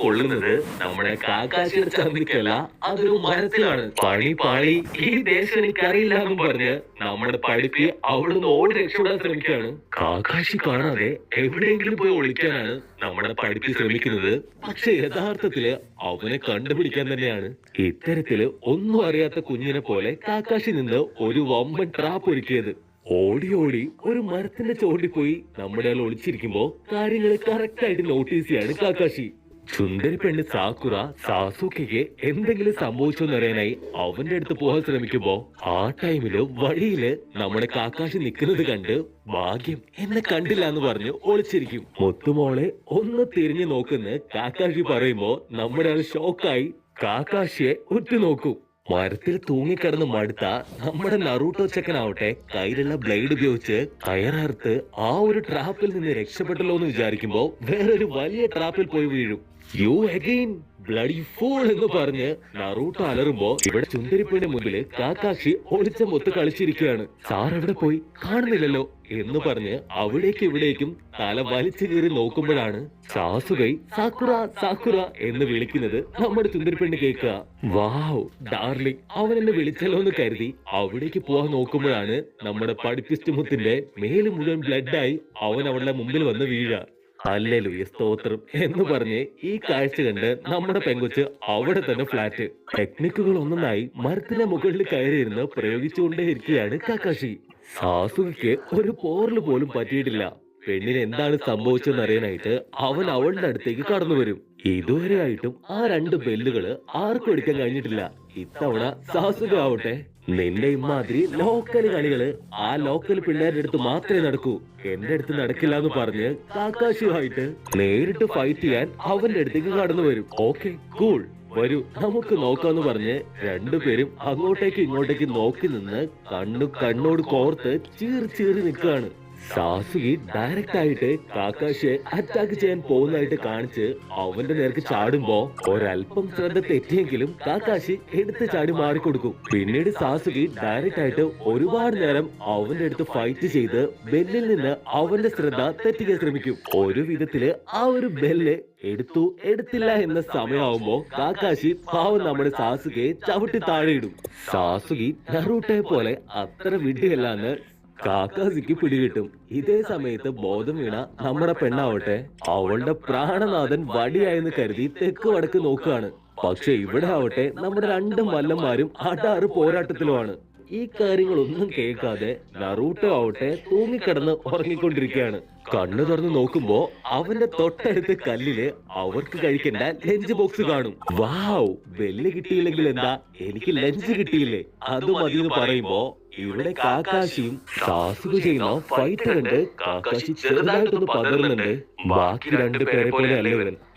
കൊള്ളുന്നത് നമ്മുടെ കാക്കാശിയുടെ ചന്തിക്കല്ല, അതൊരു മരത്തിലാണ്. പണി പാളി, ഈ ദേശം എനിക്കറിയില്ല എന്നും പറഞ്ഞ് നമ്മുടെ പഠിപ്പി അവിടുന്ന് ഓടി രക്ഷപ്പെടാൻ ശ്രമിക്കുകയാണ്. കാക്കാശി കാണാതെ എവിടെയെങ്കിലും പോയി ഒളിക്കാനാണ് നമ്മുടെ പഠിപ്പി ശ്രമിക്കുന്നത്. പക്ഷെ യഥാർത്ഥത്തില് അവനെ കണ്ടുപിടിക്കാൻ തന്നെയാണ്. ഇത്തരത്തില് ഒന്നും അറിയാത്ത കുഞ്ഞിനെ പോലെ കാക്കാശി നിന്ന് ഒരു വമ്പൻ ട്രാപ്പ് ഒരുക്കിയത്. ഓടി ഓടി ഒരു മരത്തിന്റെ ചോട്ടിൽ പോയി നമ്മുടെ ആൾ ഒളിച്ചിരിക്കുമ്പോ കാര്യങ്ങൾ കറക്റ്റ് ആയിട്ട് നോട്ടീസ് ചെയ്യാണ് കാക്കാശി. ചുന്ദരി പെണ്ണ് സാക്കുറ സാസുക്കയ്ക്ക് എന്തെങ്കിലും സംഭവിച്ചോന്ന് അറിയാനായി അവന്റെ അടുത്ത് പോകാൻ ശ്രമിക്കുമ്പോ ആ ടൈമില് വഴിയില് നമ്മുടെ കാക്കാശി നിൽക്കുന്നത് കണ്ട് ഭാഗ്യം എന്നെ കണ്ടില്ല എന്ന് പറഞ്ഞ് ഒളിച്ചിരിക്കും. മുത്തുമോളെ ഒന്ന് തിരിഞ്ഞു നോക്കുന്ന കാക്കാശി പറയുമ്പോ നമ്മുടെ ആൾ ഷോക്കായി കാക്കാശിയെ ഉറ്റുനോക്കും. മരത്തിൽ തൂങ്ങിക്കിടന്ന് മടുത്ത നമ്മുടെ നറൂട്ടോ ചെക്കനാവട്ടെ കയ്യിലുള്ള ബ്ലേഡ് ഉപയോഗിച്ച് കയറർത്ത് ആ ഒരു ട്രാപ്പിൽ നിന്ന് രക്ഷപ്പെട്ടല്ലോ എന്ന് വിചാരിക്കുമ്പോ വേറൊരു വലിയ ട്രാപ്പിൽ പോയി വീഴും. യു അഗെയിൻ ബ്ലഡി ഫൂൾ എന്ന് പറഞ്ഞ് നറൂട്ടോ അലറുമ്പോ ഇവിടെ ചുന്ദരിപ്പിന്റെ മുമ്പില് കാക്കാശി ഒളിച്ച മൊത്ത് കളിച്ചിരിക്കുകയാണ്. സാർ എവിടെ പോയി കാണുന്നില്ലല്ലോ എന്ന് പറഞ്ഞ് അവിടേക്ക് ഇവിടേക്കും തല വലിച്ചു കീറി നോക്കുമ്പോഴാണ് സാസുകൈ സാക്കുറ സാക്കുറ എന്ന് വിളിക്കുന്നത് നമ്മുടെ ചുന്ദരിപ്പെണ്ണ് കേൾക്കുക. വാവ് ഡാർലിംഗ്, അവൻ എന്നെ വിളിച്ചല്ലോ എന്ന് കരുതി അവിടേക്ക് പോവാൻ നോക്കുമ്പോഴാണ് നമ്മുടെ പഠിപ്പിസ്റ്റ് മുത്തിന്റെ മേല് മുഴുവൻ ബ്ലഡായി അവൻ അവളുടെ മുമ്പിൽ വന്ന് വീഴ. ഹല്ലേലൂയ സ്തോത്രം എന്ന് പറഞ്ഞ് ഈ കാഴ്ച കണ്ട് നമ്മുടെ പെങ്കൊച്ച് അവിടെ തന്നെ ഫ്ലാറ്റ്. ടെക്നിക്കുകൾ ഒന്നൊന്നായി മരത്തിന്റെ മുകളിൽ കയറിയിരുന്ന് പ്രയോഗിച്ചുകൊണ്ടേയിരിക്കുകയാണ് കാക്കാശി. സാസുകയ്ക്ക് ഒരു പോറല് പോലും പറ്റിയിട്ടില്ല. പെണ്ണിന് എന്താണ് സംഭവിച്ചെന്ന് അറിയാനായിട്ട് അവൻ അവളുടെ അടുത്തേക്ക് കടന്നു വരും. ഇതുവരെ ആയിട്ടും ആ രണ്ട് ബെല്ലുകള് ആർക്കും എടുക്കാൻ കഴിഞ്ഞിട്ടില്ല. ഇത്തവണ സാസുക ആവട്ടെ, നിന്റെ ഇമാതിരി ലോക്കൽ കളികള് ആ ലോക്കൽ പിള്ളേരുടെ അടുത്ത് മാത്രമേ നടക്കൂ, എന്റെ അടുത്ത് നടക്കില്ല എന്ന് പറഞ്ഞ് കാക്കാശിയുമായിട്ട് നേരിട്ട് ഫൈറ്റ് ചെയ്യാൻ അവന്റെ അടുത്തേക്ക് കടന്നു വരും. ഓക്കെ കൂൾ, വരൂ നമുക്ക് നോക്കാന്ന് പറഞ്ഞ് രണ്ടുപേരും അങ്ങോട്ടേക്ക് ഇങ്ങോട്ടേക്ക് നോക്കി നിന്ന് കണ്ണോട് കോർത്ത് ചീറി ചീറി നിൽക്കുകയാണ്. സാസുകി ഡയറക്റ്റ് ആയിട്ട് കാക്കാശിയെ അറ്റാക്ക് ചെയ്യാൻ പോകുന്നതായിട്ട് കാണിച്ച് അവന്റെ നേർക്ക് ചാടുമ്പോ ഒരല്പം ശ്രദ്ധ തെറ്റിയെങ്കിലും കാക്കാശി എടുത്ത് ചാടി മാറിക്കൊടുക്കും. പിന്നീട് സാസുകി ഡയറക്റ്റ് ആയിട്ട് ഒരുപാട് നേരം അവന്റെ അടുത്ത് ഫൈറ്റ് ചെയ്ത് ബെല്ലിൽ നിന്ന് അവന്റെ ശ്രദ്ധ തെറ്റിക്കാൻ ശ്രമിക്കും. ഒരു വിധത്തില് ആ ഒരു ബെല്ല് എടുത്തില്ല എന്ന സമയമാവുമ്പോ കാക്കാശി പാവം നമ്മുടെ സാസുകയെ ചവിട്ടി താഴെയിടും. സാസുകി നറൂട്ടോയെ പോലെ അത്ര വിഡ്ഢിയല്ലാന്ന് കാക്കാസിക്ക് പിടികിട്ടും. ഇതേ സമയത്ത് ബോധം വീണ നമ്മുടെ പെണ്ണാവട്ടെ അവളുടെ പ്രാണനാഥൻ വടിയായെന്ന് കരുതി തെക്ക് വടക്ക് നോക്കുകയാണ്. പക്ഷെ ഇവിടെ ആവട്ടെ നമ്മുടെ രണ്ടും വല്ലന്മാരും അടാറ് പോരാട്ടത്തിലുമാണ്. ഈ കാര്യങ്ങളൊന്നും കേൾക്കാതെ നറൂട്ടോ ആവട്ടെ തൂങ്ങിക്കിടന്ന് ഉറങ്ങിക്കൊണ്ടിരിക്കുകയാണ്. കണ്ണു തുറന്ന് നോക്കുമ്പോ അവന്റെ തൊട്ടടുത്ത കല്ലില് അവർക്ക് കഴിക്കേണ്ട ലഞ്ച് ബോക്സ് കാണും. വാവ്, ബെല്ല് കിട്ടിയില്ലെങ്കിൽ എന്താ, എനിക്ക് ലഞ്ച് കിട്ടിയില്ലേ അത് മതി എന്ന് പറയുമ്പോ ഇവിടെ കാക്കാശിയും സാസുക ചെയ്യുന്ന ഫൈറ്റ് കണ്ട് കാക്കാശി ചെറുതായിട്ടൊന്ന് പതറുന്നുണ്ട്. ബാക്കി രണ്ടുപേരെ പോലെ അല്ല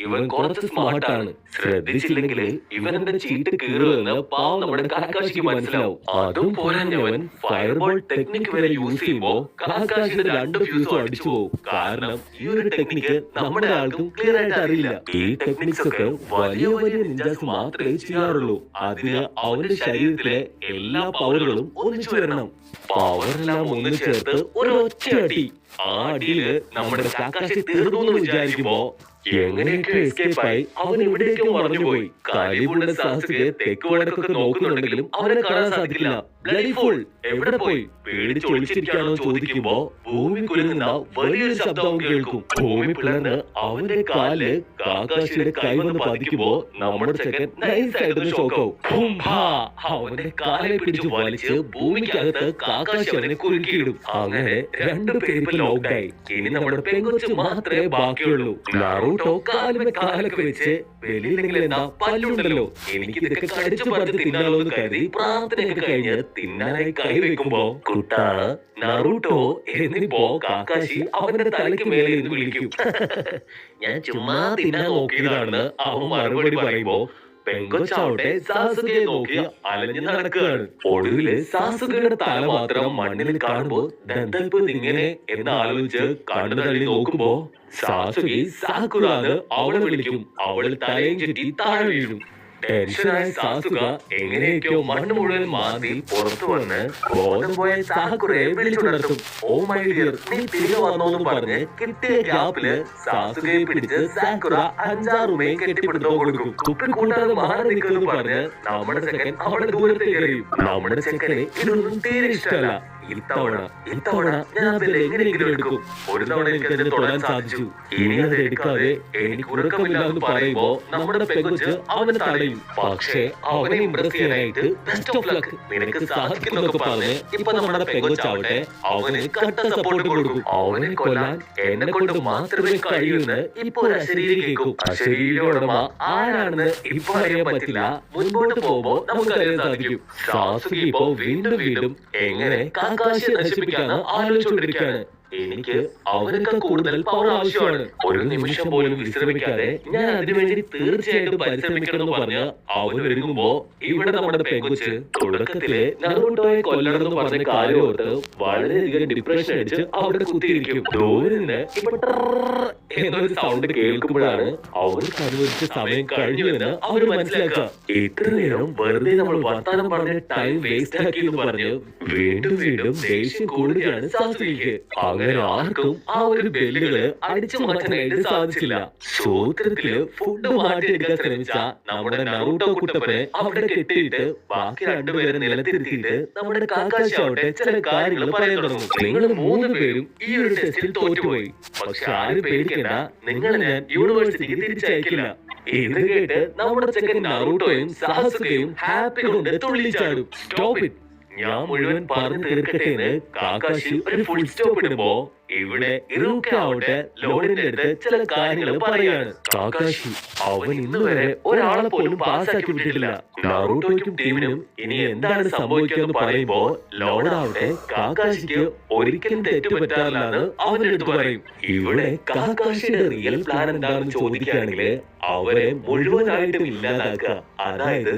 ഇവൻ കുറച്ച് സ്മാർട്ടാണ്. ശ്രദ്ധിച്ചില്ലെങ്കിൽ ഇവനെന്റെ ചീട്ട് കീറുമെന്ന് പാവം നമ്മുടെ കാക്കാശിക്ക് മനസ്സിലാവും. അതും പോരാഞ്ഞവൻ ഫയർബോൾ ടെക്നിക്ക് വരെ യൂസ് ചെയ്യുമ്പോ കാക്കാശിയുടെ രണ്ട് ഫ്യൂസും അടിച്ചു പോകും. കാരണം ഈ ഒരു ടെക്നിക്ക് നമ്മുടെ ആൾക്കും ക്ലിയർ ആയിട്ട് അറിയില്ല. ഈ ടെക്നിക്സ് ഒക്കെ വലിയ വലിയ നിഞ്ചാസ് മാത്രമേ ചെയ്യാറുള്ളൂ. അതിന് അവന്റെ ശരീരത്തിലെ എല്ലാ പവറുകളും ഒന്നിച്ചു വരണം. പവറെല്ലാം ഒന്ന് ചേർത്ത് ഒരൊറ്റ അടി. ആ അടിയില് നമ്മുടെ കാക്കാശി തീർന്നു എന്ന് വിചാരിക്കുമ്പോ എങ്ങനെയൊക്കെ എസ്കേപ്പായി അവൻ ഇവിടേക്കും മറഞ്ഞുപോയി. കാലിബുള്ള സാഹസികയെ തെക്ക് വടക്കൊക്കെ നോക്കുന്നുണ്ടെങ്കിലും അവനെ കാണാൻ സാധിക്കില്ല. ബ്ലഡി ഫുൾ എവിടെ പോയി? പേടിച്ച് ഒളിച്ചിരിക്കാണോ ചോദിക്കുമ്പോ ഭൂമിക്കുള്ളിൽ നിന്ന് വലിയൊരു ശബ്ദവും കേൾക്കും. ഭൂമി പിളർന്ന് അവന്റെ കാല് കാക്കാശിയുടെ കൈ വന്ന് പതിക്കുമ്പോ നമ്മുടെ ചെക്കൻ നൈസായിട്ടൊന്ന് ഷോക്കാവും. അവന്റെ കാലെ പിടിച്ച് വലിച്ച് ഭൂമിക്കകത്ത് കാക്കാശി അവനെ കുരുക്കിയിടും. അങ്ങനെ രണ്ടുപേരും ലോക്ക്ഡായി. ഇനി നമ്മുടെ പെങ്കൊച്ച് മാത്രമേ ബാക്കിയുള്ളൂ. നറൂട്ടോ കാലൊക്കെ വെച്ച് വെളിയിലെങ്കിൽ എന്താ പല്ലുണ്ടല്ലോ, എനിക്ക് ഇതൊക്കെ കടിച്ചു പറിച്ച് തിന്നാലോ എന്ന് കരുതി പ്രാർത്ഥനയൊക്കെ കഴിഞ്ഞ് തിന്നാനായി കൈവെക്കുമ്പോ കുട്ടാണ് നറൂട്ടോ എന്നിപ്പോ കാക്കാശി അവന്റെ തലയ്ക്ക് മേലെ ഇത് വിളിക്കും. ഞാൻ ചുമ്മാ തിന്നാൻ നോക്കിയതാണെന്ന് അവൻ മറുപടി പറയുമ്പോ പെങ്കൊച്ചാവട്ടെ സാസുകയെ നോക്കി അലഞ്ഞു നടക്കുകയാണ്. ഒടുവില് സാസുകയുടെ തല മാത്രം മണ്ണിൽ കാണുമ്പോ ദന്തപ്പോ ഇങ്ങനെ എന്ന് ആലോചിച്ച് കണ്ണു തള്ളി നോക്കുമ്പോ സാസുകി സാക്കുറാന്ന് അവളെ വിളിക്കും. അവൾ തലയും ചുറ്റി താഴെ വീഴും. ടെൻഷനായ സാസുക എങ്ങനെയൊക്കെയോ മണ്ണ് മുഴുവൻ മാന്തി പുറത്തു വന്ന് ബോധം പോയ സാക്കുറയെ വിളിച്ചുണർത്തും. ഓ മൈ ഡിയർ, നീ തിരികെ വന്നോന്ന് പറഞ്ഞ് കിട്ടിയ ഗ്യാപ്പില് സാസുകയെ പിടിച്ച് സാക്കുറ 5-6 ഉമയും കെട്ടിപ്പിടുത്തോ കൊടുക്കും. തുപ്പി കൂട്ടാതെ മാറി നിൽക്കുമെന്ന് പറഞ്ഞ് നമ്മുടെ ചെക്കൻ അവളെ ദൂരത്തേക്ക് എറിയും. നമ്മുടെ ചെക്കനെ ഇതൊന്നും തീരെ ഇഷ്ടമല്ല. ഇത്തവണ ഞാൻ അതിൽ എങ്ങനെയെങ്കിലും എടുക്കും. ഒരു തവണ എനിക്ക് അതിനെ തൊടാൻ സാധിച്ചു. ഇനി അത് എടുക്കാതെ എനിക്ക് ഉറക്കമില്ല എന്ന് പറയുമ്പോ നമ്മുടെ പെങ്കൊച്ച് അവനെ തടയും. പക്ഷേ അവനെ ഇംപ്രസ് ചെയ്യാനായിട്ട് ബെസ്റ്റ് ഓഫ് ലക്ക്, നിനക്ക് സാധിക്കുന്നൊക്കെ പറഞ്ഞ് ഇപ്പൊ നമ്മുടെ പെങ്കൊച്ചാവട്ടെ അവന് കട്ട സപ്പോർട്ട് കൊടുക്കും. അവനെ കൊല്ലാൻ എന്നെ കൊണ്ട് മാത്രമേ കഴിയൂന്ന് ഇപ്പൊ ഒരു അശരീരി കേൾക്കും. അശരീരിയുടെ ഉടമ ആരാണെന്ന് ഇപ്പൊ അറിയാൻ പറ്റില്ല, മുൻപോട്ട് പോകുമ്പോ നമുക്ക് അറിയാൻ സാധിക്കും. സാസുകി ഇപ്പോ വീണ്ടും എങ്ങനെ കാക്കാശിയെ നശിപ്പിക്കാന്ന് ആലോചിച്ചുകൊണ്ടിരിക്കുകയാണ്. എനിക്ക് അവനൊക്കെ കൂടുതൽ പവർ ആവശ്യമാണ്. ഒരു നിമിഷം പോലും വിശ്രമിക്കാതെ ഞാൻ അതിനുവേണ്ടി തീർച്ചയായിട്ടും പരിശ്രമിക്കണമെന്ന് പറഞ്ഞ് അവൻ ഒരുങ്ങുമ്പോ ഇവിടെ നമ്മുടെ പെങ്കൊച്ച് തുടക്കത്തില് നറുട്ടോയെ കൊല്ലണമെന്ന് പറഞ്ഞ കാര്യം ഓർത്ത് വളരെയധികം ഡിപ്രഷൻ അടിച്ച് അവിടെ കുത്തിയിരിക്കും. ദൂരെ നിന്ന് എന്നൊരു സൗണ്ട് കേൾക്കുമ്പോഴാണ് അവർക്ക് അനുവദിച്ച സമയം കഴിഞ്ഞുവെന്ന് അവർ മനസ്സിലാക്കുക. ഇത്ര നേരം വെറുതെ നമ്മൾ വർത്താനം പറഞ്ഞ ടൈം വേസ്റ്റ് ആക്കി എന്ന് പറഞ്ഞ് വീണ്ടും ദേഷ്യം കൂടുകയാണ് സാസുകിക്ക്. അങ്ങനെ ആർക്കും ആ ഒരു ബെല്ലുകള് അടിച്ചു മാറ്റാനായിട്ട് സാധിച്ചില്ല. സൂത്രത്തില് ഫുഡ് മാറ്റിയെടുക്കാൻ ശ്രമിച്ച നമ്മുടെ നറൂട്ടോ കുട്ടപ്പനെ അവിടെ കെട്ടിയിട്ട് ബാക്കി രണ്ടുപേരെ നിലത്തിരുത്തിയിട്ട് നമ്മുടെ കാക്കാശി ആവട്ടെ ചില കാര്യങ്ങൾ പറയാൻ തുടങ്ങും. നിങ്ങൾ 3 പേരും ഈ ഒരു ടെസ്റ്റിൽ തോറ്റുപോയി. പക്ഷെ ആരും പേടിക്കേണ്ട, നിങ്ങളെ ഞാൻ യൂണിവേഴ്സിറ്റിക്ക് തിരിച്ചയക്കില്ല. ഇത് കേട്ട് നമ്മുടെ ചെക്കൻ നറൂട്ടോയും സാസുകയും ഹാപ്പി കൊണ്ട് തുള്ളിച്ചാടും. സ്റ്റോപ്പ് ഇറ്റ്, ഞാൻ മുഴുവൻ പറഞ്ഞു തീർക്കട്ടേന്ന് കാക്കാശി ഒരു ഫുൾ സ്റ്റോപ്പ് ഇടുമ്പോ ഇവിടെ ഇറുക്കാവട്ടെ ലോഡിന്റെ അടുത്ത് ചില കാര്യങ്ങൾ പറയാണ്. കാക്കാശി അവൻ ഇന്ന് വരെ ഒരാളെ പോലും പാസ്സാക്കി വിട്ടിട്ടില്ല. നറൂട്ടോയ്ക്കും ടീമിനും ഇനി എന്താണ് സംഭവിക്കുക പറയുമ്പോ ലോഡാവട്ടെ കാക്കാശിക്ക് ഒരിക്കലും തെറ്റുപറ്റാറില്ലെന്ന് അവന്റെ അടുത്ത് പറയും. ഇവിടെ കാക്കാശിയുടെ റിയൽ പ്ലാൻ എന്താണെന്ന് ചോദിക്കുകയാണെങ്കിൽ അവരെ മുഴുവനായിട്ടും ഇല്ലാതാക്കുക. അതായത്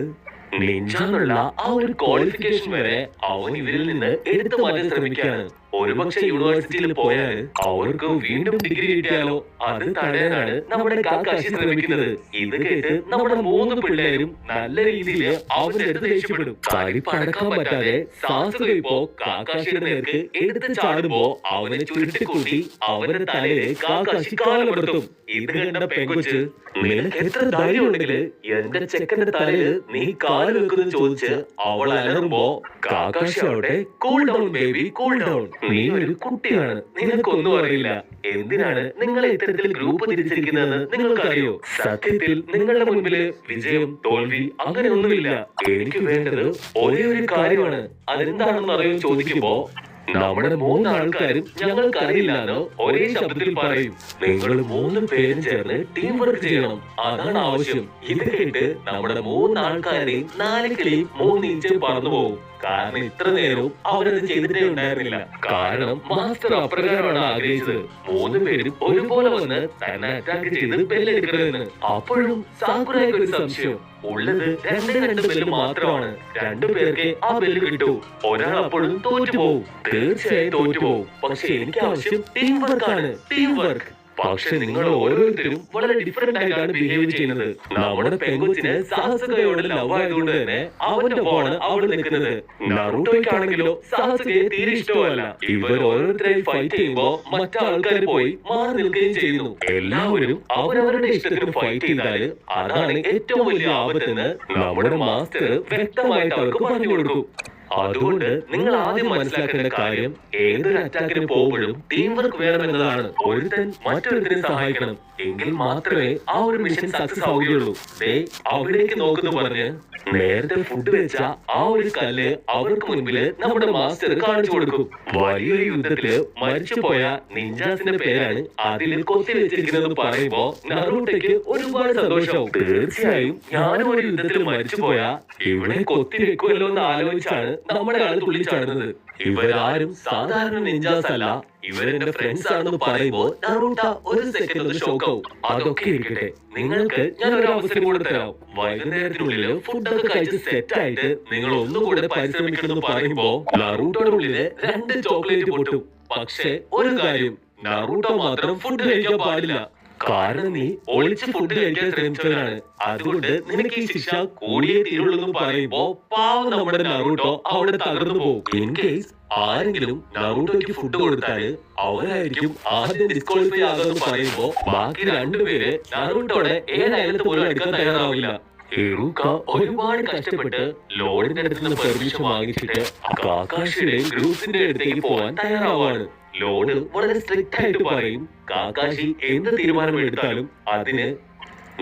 നിഞ്ചാന്നുള്ള ആ ഒരു ക്വാളിഫിക്കേഷൻ വരെ അവൻ ഇവരിൽ നിന്ന് എടുത്തു മാറ്റാൻ ശ്രമിക്കുകയാണ്. ഒരുപക്ഷെ യൂണിവേഴ്സിറ്റിയിൽ പോയാൽ അവർക്ക് വീണ്ടും ഡിഗ്രി കിട്ടിയാലോ അത് തടയാനാണ് നമ്മുടെ കാക്കാശി ശ്രമിക്കുന്നത്. ഇത് കേട്ട് നമ്മുടെ 3 പിള്ളേരും നല്ല രീതിയിൽ അവന്റെ അടുത്ത് ദേഷ്യപ്പെടും. കളിപ്പടക്കാൻ പറ്റാതെ സാസുക ഇപ്പോ കാക്കാശിയുടെ നേർക്ക് എടുത്ത് ചാടുമ്പോ അവനെ ചുരുട്ടിക്കൂട്ടി അവന്റെ തലയെ കാക്കാശി കാലപ്പെടുത്തും. ഇത് കണ്ട പെങ്കൊച്ച്, നിനക്ക് എത്ര ധൈര്യം ഉണ്ടെങ്കില് എന്റെ ചെക്കന്റെ തലയിൽ നീ കാല് വെക്കുന്നത് ചോദിച്ച് അവൾ അലറുമ്പോ കാക്കാശി അവിടെ cool down baby, cool down, നീ ഒരു കുട്ടിയാണ്, നിനക്കൊന്നും അറിയില്ല. എന്തിനാണ് നിങ്ങളെ ഇത്തരത്തിൽ ഗ്രൂപ്പ് തിരിച്ചിരിക്കുന്നതെന്ന് നിങ്ങൾക്കറിയോ? സത്യത്തിൽ നിങ്ങളുടെ മുൻപില് വിജയം തോൽവി അങ്ങനെ ഒന്നുമില്ല. എനിക്ക് വേണ്ടത് ഒരേ ഒരു കാര്യമാണ്. അതെന്താണെന്ന് അറിയാൻ ചോദിക്കുമ്പോ നമ്മുടെ 3 ആൾക്കാരും ഞങ്ങൾക്ക് അറിയില്ലാന്ന് ഒരേ ശബ്ദത്തിൽ പറയും. നിങ്ങൾ 3 പേരും ചേർന്ന് ടീം വർക്ക് ചെയ്യണം, അതാണ് ആവശ്യം. ഇത് കേട്ട് നമ്മുടെ 3 ആൾക്കാരെയും 4 കിളിയും 3 ഇഞ്ചും പറന്നു പോകും. കാരണം ഇത്ര നേരവും അവരത് ചെയ്തിട്ടേ ഉണ്ടായിരുന്നില്ല. കാരണം മാസ്റ്റർ അപ്രകാരമാണ് ആഗ്രഹിച്ചത്. 3 പേരും ഒരുപോലെ വന്ന് തന്നെ അറ്റാക്ക് ചെയ്ത് ബെല്ലെടുക്കണമെന്ന്. അപ്പോഴും സാക്കുറയ്ക്ക് ഒരു സംശയം ഉള്ളത് 2 ബെല്ല് മാത്രമാണ്. 2 പേർക്ക് ആ ബെല്ല് കിട്ടൂ. ഒരാൾ അപ്പോഴും തോറ്റുപോകും, തീർച്ചയായും തോറ്റുപോകും. പക്ഷെ എനിക്ക് ആവശ്യം ടീം വർക്കാണ്, ടീം വർക്ക്. പക്ഷെ നിങ്ങൾ ഓരോരുത്തരും വളരെ ഡിഫറെന്റ് ആയിട്ടാണ് ബിഹേവ് ചെയ്യുന്നത്. നമ്മുടെ പെങ്കൊച്ചിന് സാസുകയോട് ലവ് ആയതുകൊണ്ട് തന്നെ അവന്റെ ഫോണ് അവിടെ നിൽക്കുന്നത്. നറൂട്ടോയ്ക്കാണെങ്കിലോ സാസുകയെ തീരെ ഇഷ്ടമല്ല. ഇവർ ഓരോരുത്തരായി ഫൈറ്റ് ചെയ്യുമ്പോ മറ്റാൾക്കാർ പോയി മാറി നിൽക്കുകയും ചെയ്യുന്നു. എല്ലാവരും അവരവരുടെ ഇഷ്ടത്തിന് ഫൈറ്റ് ചെയ്താല് അതാണ് ഏറ്റവും വലിയ ആപത്തെന്ന് നമ്മുടെ മാസ്റ്റർ വ്യക്തമായിട്ട് അവർക്ക് പറഞ്ഞു കൊടുക്കും. അതുകൊണ്ട് നിങ്ങൾ ആദ്യം മനസ്സിലാക്കേണ്ട കാര്യം ഏതൊരു അറ്റാക്കിന് പോകുമ്പോഴും ടീം വർക്ക് വേണമെന്നതാണ്. ഒരുത്തൻ മറ്റൊരുത്തനെ സഹായിക്കണം, എങ്കിൽ മാത്രമേ ആ ഒരു മിഷൻ സക്സസ് ആവുകയുള്ളൂ. അവിടേക്ക് നോക്കുന്നു പറഞ്ഞ് നേരത്തെ ഫുഡ് വെച്ച ആ ഒരു കല്ല് അവർക്ക് മുൻപില് നമ്മുടെ മാസ്റ്റർ കാണിച്ചു കൊടുക്കും. വലിയൊരു യുദ്ധത്തില് മരിച്ചുപോയ നിഞ്ചാസിന്റെ പേരാണ് അതിൽ കൊത്തി വെച്ചിരിക്കുന്നതെന്ന് പറയുമ്പോ നറൂട്ടോയ്ക്ക് ഒരുപാട് സന്തോഷവും. തീർച്ചയായും ഞാനും ഒരു യുദ്ധത്തിൽ മരിച്ചുപോയ ഇവിടെ കൊത്തി വെക്കുമല്ലോ എന്ന് ആലോചിച്ചാണ് നമ്മുടെ ആള് തുള്ളിച്ചാടുന്നത്. ഇവരാരും സാധാരണ നിഞ്ചാസ് അല്ല, ഇവരെന്റെ ഫ്രണ്ട്സ് ആണെന്ന് പറയുമ്പോ നറൂട്ട ഒരു സെക്കൻഡ് ഷോക്കാവും. അതൊക്കെ ഇരിക്കട്ടെ, നിങ്ങൾക്ക് ഞാൻ ഒരു അവസരം കൂടെ തരാം. വൈകുന്നേരത്തിനുള്ളില് ഫുഡൊക്കെ കഴിച്ച് സെറ്റ് ആയിട്ട് നിങ്ങൾ ഒന്നുകൂടെ പരിശ്രമിക്കണമെന്ന് പറയുമ്പോ നറൂട്ടോയുടെ ഉള്ളില് 2 ചോക്ലേറ്റ് പൊട്ടും. പക്ഷെ ഒരു കാര്യം, നറൂട്ടോ മാത്രം ഫുഡ് കഴിക്കാൻ പാടില്ല. കാരണം നീ ഒളിച്ച് ഫുഡ് കഴിക്കാൻ ശ്രമിച്ചവനാണ്. അതുകൊണ്ട് നിനക്ക് ഈ ശിക്ഷ കൂടിയേ തീരുള്ളൂ എന്ന് പറയുമ്പോ പാവം നമ്മുടെ നറൂട്ടോ അവിടെ തകർന്നു പോകും. ഇൻ കേസ് ആരെങ്കിലും നറൂട്ടോയ്ക്ക് ഫുഡ് കൊടുത്താല് അവരായിരിക്കും ആദ്യം ഡിസ്ക്വാളിഫൈ ആകാന്ന് പറയുമ്പോ ബാക്കി രണ്ടുപേര് നറൂട്ടോടെ ഏതായാലും പോലും എടുക്കാൻ തയ്യാറാവില്ല. ഇറുക്ക ഒരുപാട് കഷ്ടപ്പെട്ട് ലോഡിന്റെ അടുത്ത് നിന്ന് പെർമിഷൻ വാങ്ങിച്ചിട്ട് കാക്കാഷിയുടെയും ഗ്രൂപ്പിന്റെ അടുത്തേക്ക് പോവാൻ തയ്യാറാവാണ്. ലോഡ് വളരെ സ്ട്രിക്റ്റ് ആയിട്ട് പറയും, കാക്കാഷി എന്ത് തീരുമാനം എടുത്താലും അതിന്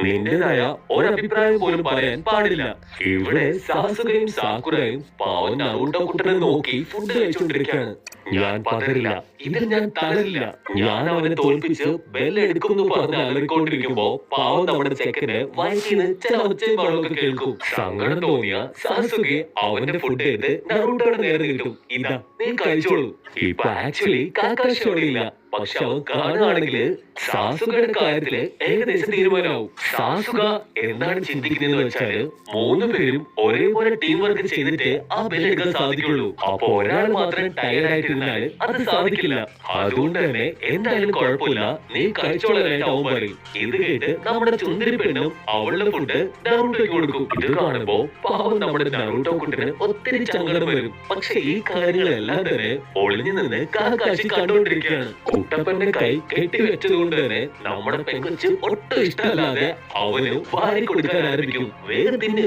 നിന്റേതായ ഒരഭിപ്രായം പോലും പറയാൻ പാടില്ല. ഇവിടെ സാസുകയും സാക്കുറയും പാവൻ നറൂട്ടോ കുട്ടനെ നോക്കി ഫുഡ് കഴിച്ചുകൊണ്ടിരിക്കുകയാണ്. ഞാൻ പതറില്ല, ഇതിൽ ഞാൻ തളരില്ല, ഞാൻ അവനെ തോൽപ്പിച്ച് ബെല്ലെടുക്കുന്നു പറഞ്ഞ് അലറിക്കൊണ്ടിരിക്കുമ്പോ പാവം നമ്മുടെ ചെക്കന് വയറ്റിന് ചില ഒച്ചയും ബഹളമൊക്കെ കേൾക്കും. സങ്കടം തോന്നിയ സാസുകെ അവന്റെ ഫുഡ് എടുത്ത് നറൂട്ടോയുടെ നേരെ കിട്ടും. ഇതാ നീ കഴിച്ചോളൂ. ഇപ്പൊ ആക്ച്വലി കാക്കാഷി അവിടെ ഇല്ല, പക്ഷെ അവൻ കാണുകയാണെങ്കിൽ സാസുകയുടെ കാര്യത്തില് ഏകദേശം തീരുമാനമാവും. സാസുക എന്താണ് ചിന്തിക്കുന്നതെന്ന് വെച്ചാല് 3 പേരും ഒരേപോലെ ടീം വർക്ക് ചെയ്തിട്ട് ആ ബെല്ലെടുക്കാൻ സാധിക്കുള്ളൂ. അപ്പൊ ഒരാൾ മാത്രം ടയർഡ് ആയിട്ടിരുന്നാല് അത് സാധിക്കില്ല. അതുകൊണ്ട് തന്നെ എന്തായാലും കുഴപ്പമില്ല, നീ കഴിച്ചോളാനായിട്ട് അവൻ പറയും. ഇത് കേട്ട് നമ്മുടെ ചുന്ദരി പെണ്ണും അവളുടെ ഫുഡ് നറൂട്ടോയ്ക്ക് കൊടുക്കും. ഇത് കാണുമ്പോ പാവം നമ്മുടെ നറൂട്ടോ കുട്ടന് ഒത്തിരി സങ്കടം വരും. പക്ഷെ ഈ കാര്യങ്ങളെല്ലാം തന്നെ ഒളിഞ്ഞു നിന്ന് കാക്കാഷി കണ്ടുകൊണ്ടിരിക്കുകയാണ്. കുട്ടപ്പന്റെ കൈ കെട്ടിവെച്ചത് കൊണ്ട് തന്നെ നമ്മുടെ പെങ്കൊച്ച് ഒട്ടും ഇഷ്ടമല്ലാതെ അവന് വാരി കൊടുക്കാൻ ആരംഭിക്കും. വേഗം തിന്ന്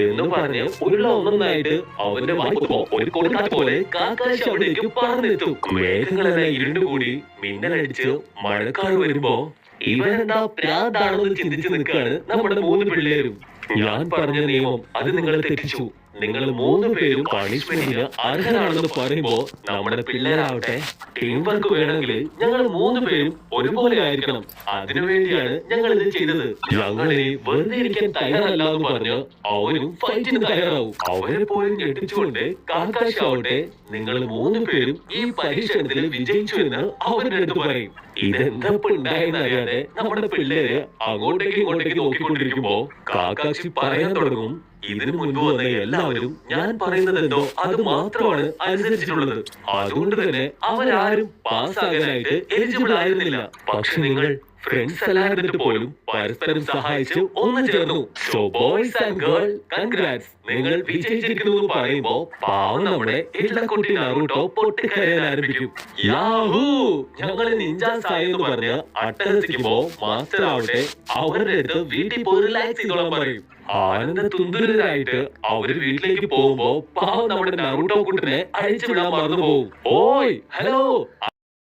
എന്ന് പറഞ്ഞ് ഉള്ള ഒന്നൊന്നായിട്ട് അവന്റെ വായിക്കുമ്പോ ഒരു കൊടുക്കാത്ത പോലെ കാക്കാശി അവിടേക്ക് പറന്നെത്തും. മേഘങ്ങളെല്ലാം ഇരുണ്ടുകൂടി മിന്നലടിച്ച് മഴക്കാറ് വരുമ്പോ ഇവനെന്താ പ്രാന്താണോ എന്ന് ചിന്തിച്ച് നിൽക്കാണ് നമ്മുടെ 3 പിള്ളേരും. ഞാൻ പറഞ്ഞ നിയമം അത് നിങ്ങൾ തെറ്റിച്ചു. നിങ്ങൾ 3 പേരും പണിഷ്മെന്റിന് അർഹരാണെന്ന് പറയുമ്പോ നമ്മുടെ പിള്ളേരാവട്ടെ ടീം വർക്ക് വേണമെങ്കിൽ ഞങ്ങൾ 3 പേരും ഒരുപോലെ ആയിരിക്കണം. അതിനുവേണ്ടിയാണ് ഞങ്ങൾ ഇത് ചെയ്തത്. ഞങ്ങളെ വെറുതെ ഇരിക്കാൻ തയ്യാറല്ല എന്ന് പറഞ്ഞ് അവനും ഫൈറ്റിന് തയ്യാറാവും. അവരെ പോലും ഞെട്ടിച്ചുകൊണ്ട് കാക്കാഷി ആവട്ടെ നിങ്ങൾ 3 പേരും ഈ പരീക്ഷണത്തിൽ വിജയിച്ചു എന്ന് അവരുടെ അടുത്ത് പറയും. ഇതെന്താ ഉണ്ടായെന്നറിയാതെ നമ്മുടെ പിള്ളേര് അങ്ങോട്ടേക്ക് ഇങ്ങോട്ടേക്ക് നോക്കിക്കൊണ്ടിരിക്കുമ്പോ കാക്കാഷി പറയാൻ തുടങ്ങും, ഇതിനു മുൻപ് വന്ന എല്ലാവരും ഞാൻ പറയുന്നത് എന്തോ അത് മാത്രമാണ് അനുസരിച്ചിട്ടുള്ളത്. അതുകൊണ്ട് തന്നെ അവരാരും പാസ്സാകാനായിട്ട് എലിജിബിൾ ആയിരുന്നില്ല. പക്ഷെ നിങ്ങൾ ഫ്രണ്ട്സ് അല്ലായിരുന്നിട്ട് പോലും പരസ്പരം സഹായിച്ച് ഒന്നു ചേർന്നു. So boys and girl, congrats, നിങ്ങൾ വിജയിച്ചിരിക്കുന്നു എന്ന് പറയുമ്പോ പാവം നമ്മുടെ ഇളക്കുട്ടി നറൂട്ടോ പൊട്ടിക്കരയാൻ ആരംഭിക്കും. യാഹൂ, ഞങ്ങൾ നിഞ്ചാസ് ആയെന്ന് പറഞ്ഞ് അട്ടഹസിക്കുമ്പോ മാസ്റ്റർ ആവട്ടെ അവരുടെ അടുത്ത് വീട്ടിൽ പോയി റിലാക്സ് ചെയ്തോളാൻ പറയും. ആനന്ദ തുന്തുരായിട്ട് അവര് വീട്ടിലേക്ക് പോകുമ്പോ പാവം നമ്മുടെ നറൂട്ടോ കുട്ടനെ അഴിച്ചു വിടാൻ മറന്നു പോകും. ഓയ് ഹലോ,